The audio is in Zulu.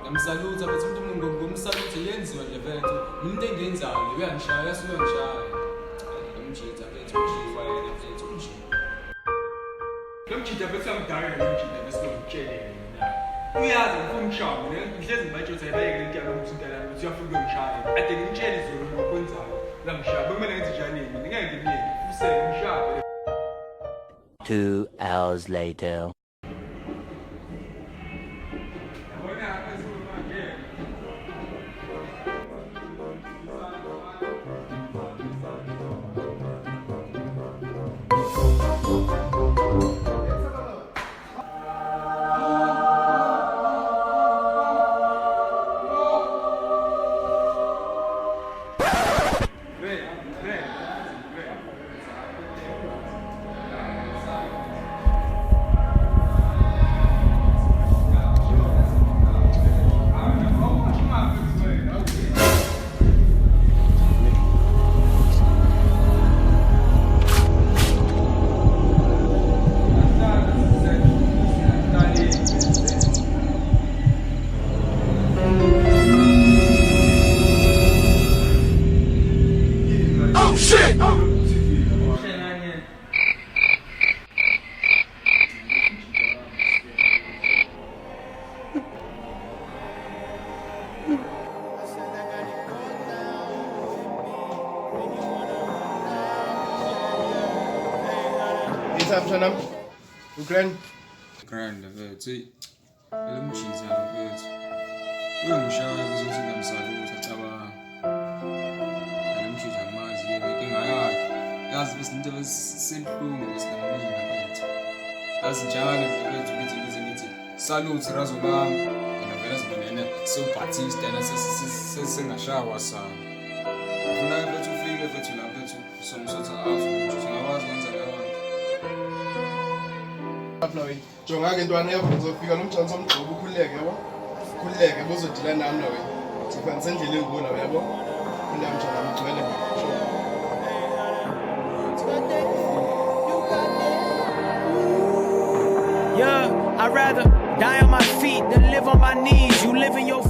Ngamsalutha bethu umuntu ngomsalutha yenziwa nje bethu into engenzayo uyangishaya uyangishaya ngomjitha bethu ujiwa yena bethu ujiwa ngomjitha bethu amdala ngomjitha bese ngitshelele mina uyazi ngifungishaya mina ngihlezi ngibatshoza ayibeke lento yalo musu intala ukuthi uyafuna ukungishaya ade ngitshele izolo ngokwenzayo la ngishaya bekumele ngenze njani mina ngeke ngimyeke ufuse ngishaya 2 hours later. Sanele, Grand bethu elomjitha bethu uyangishaya kuzothi ngamsalutha cabanga elomjitha amazi inkinga yakhe yazi bese into esenhlungu esikamina bethu yazi njalo bethu ngithi salute razobami yena vele sibonene so Baptista na sesingashaywa sana ufuna bethu ufike bethu la bethu somsotha azu singawazi kwenza kanjani jonga ke ntwana yakho uzofika nomjansi omgcobo ukhuleke yabo khuleke bozodila nami nawe sifanele sendlela engona yabo kunamjana mgcwele Yeah, I'd rather die on my feet than live on my knees. You live in your